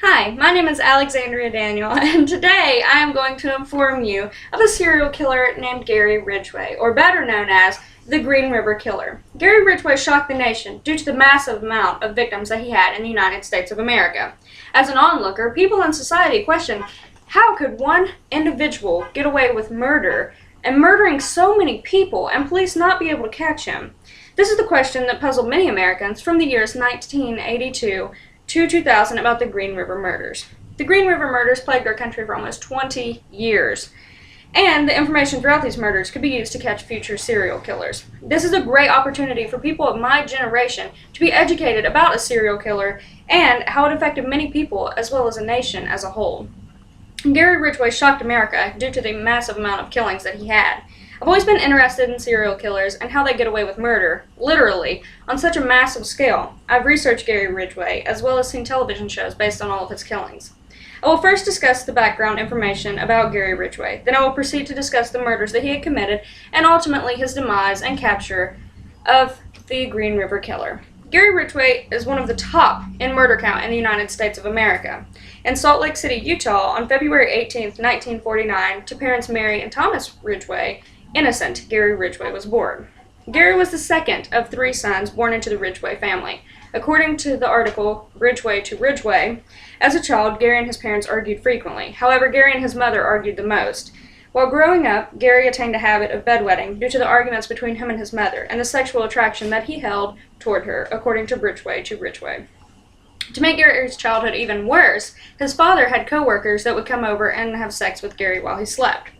Hi, my name is Alexandria Daniel, and today I am going to inform you of a serial killer named Gary Ridgway, or better known as the Green River Killer. Gary Ridgway shocked the nation due to the massive amount of victims that he had in the United States of America. As an onlooker, people in society questioned, how could one individual get away with murder and murdering so many people and police not be able to catch him? This is the question that puzzled many Americans from the years 1982 to 2000 about the Green River murders. The Green River murders plagued our country for almost 20 years, and the information throughout these murders could be used to catch future serial killers. This is a great opportunity for people of my generation to be educated about a serial killer and how it affected many people as well as a nation as a whole. Gary Ridgway shocked America due to the massive amount of killings that he had. I've always been interested in serial killers and how they get away with murder, literally, on such a massive scale. I've researched Gary Ridgway, as well as seen television shows based on all of his killings. I will first discuss the background information about Gary Ridgway, then I will proceed to discuss the murders that he had committed, and ultimately his demise and capture of the Green River Killer. Gary Ridgway is one of the top in murder count in the United States of America. In Salt Lake City, Utah, on February 18, 1949, to parents Mary and Thomas Ridgway, innocent, Gary Ridgway was born. Gary was the second of three sons born into the Ridgway family. According to the article, Ridgway to Ridgway, as a child, Gary and his parents argued frequently. However, Gary and his mother argued the most. While growing up, Gary attained a habit of bedwetting due to the arguments between him and his mother and the sexual attraction that he held toward her, according to Ridgway to Ridgway. To make Gary's childhood even worse, his father had co-workers that would come over and have sex with Gary while he slept.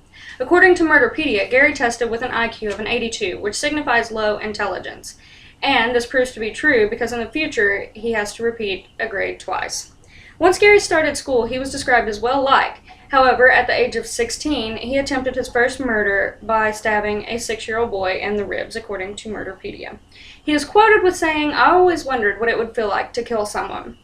According to Murderpedia, Gary tested with an IQ of an 82, which signifies low intelligence. And this proves to be true because in the future, he has to repeat a grade twice. Once Gary started school, he was described as well-liked. However, at the age of 16, he attempted his first murder by stabbing a 6-year-old boy in the ribs, according to Murderpedia. He is quoted with saying, "I always wondered what it would feel like to kill someone."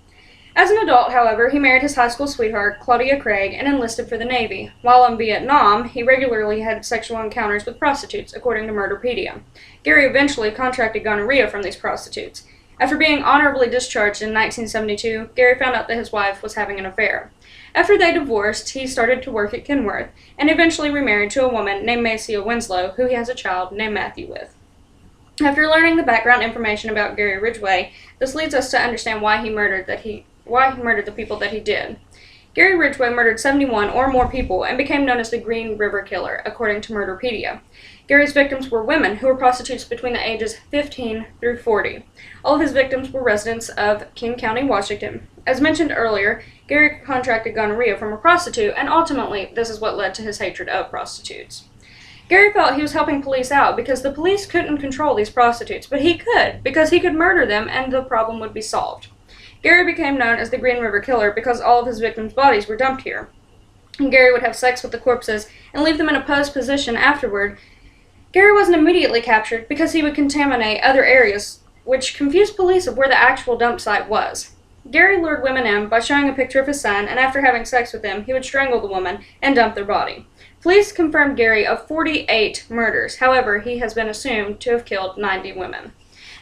As an adult, however, he married his high school sweetheart, Claudia Craig, and enlisted for the Navy. While in Vietnam, he regularly had sexual encounters with prostitutes, according to Murderpedia. Gary eventually contracted gonorrhea from these prostitutes. After being honorably discharged in 1972, Gary found out that his wife was having an affair. After they divorced, he started to work at Kenworth, and eventually remarried to a woman named Macia Winslow, who he has a child named Matthew with. After learning the background information about Gary Ridgway, this leads us to understand why he murdered the people that he did. Gary Ridgway murdered 71 or more people and became known as the Green River Killer, according to Murderpedia. Gary's victims were women who were prostitutes between the ages 15 through 40. All of his victims were residents of King County, Washington. As mentioned earlier, Gary contracted gonorrhea from a prostitute, and ultimately this is what led to his hatred of prostitutes. Gary felt he was helping police out because the police couldn't control these prostitutes, but he could, because he could murder them and the problem would be solved. Gary became known as the Green River Killer because all of his victims' bodies were dumped here. And Gary would have sex with the corpses and leave them in a posed position afterward. Gary wasn't immediately captured because he would contaminate other areas, which confused police of where the actual dump site was. Gary lured women in by showing a picture of his son, and after having sex with them, he would strangle the woman and dump their body. Police confirmed Gary of 48 murders. However, he has been assumed to have killed 90 women.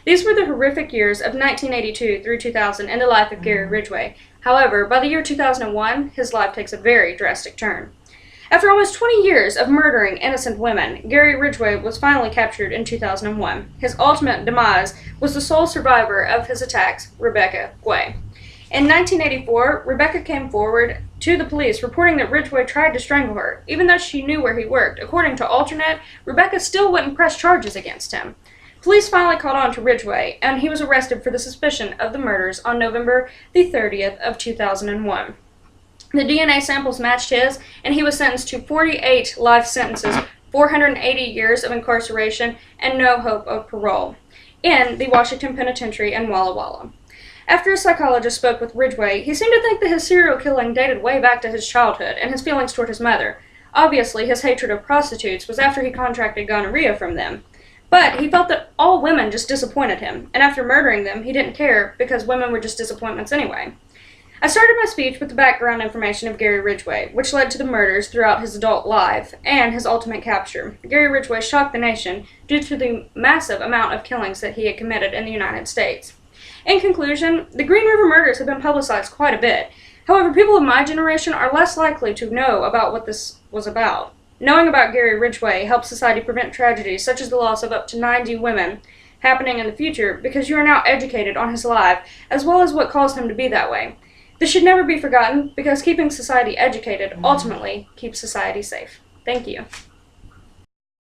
These were the horrific years of 1982 through 2000 in the life of Gary Ridgway. However, by the year 2001, his life takes a very drastic turn. After almost 20 years of murdering innocent women, Gary Ridgway was finally captured in 2001. His ultimate demise was the sole survivor of his attacks, Rebecca Guay. In 1984, Rebecca came forward to the police reporting that Ridgway tried to strangle her. Even though she knew where he worked, according to Alternet, Rebecca still wouldn't press charges against him. Police finally caught on to Ridgway, and he was arrested for the suspicion of the murders on November the 30th of 2001. The DNA samples matched his, and he was sentenced to 48 life sentences, 480 years of incarceration, and no hope of parole in the Washington Penitentiary in Walla Walla. After a psychologist spoke with Ridgway, he seemed to think that his serial killing dated way back to his childhood and his feelings toward his mother. Obviously, his hatred of prostitutes was after he contracted gonorrhea from them. But he felt that all women just disappointed him, and after murdering them, he didn't care because women were just disappointments anyway. I started my speech with the background information of Gary Ridgway, which led to the murders throughout his adult life and his ultimate capture. Gary Ridgway shocked the nation due to the massive amount of killings that he had committed in the United States. In conclusion, the Green River murders have been publicized quite a bit. However, people of my generation are less likely to know about what this was about. Knowing about Gary Ridgway helps society prevent tragedies such as the loss of up to 90 women happening in the future because you are now educated on his life as well as what caused him to be that way. This should never be forgotten because keeping society educated ultimately keeps society safe. Thank you.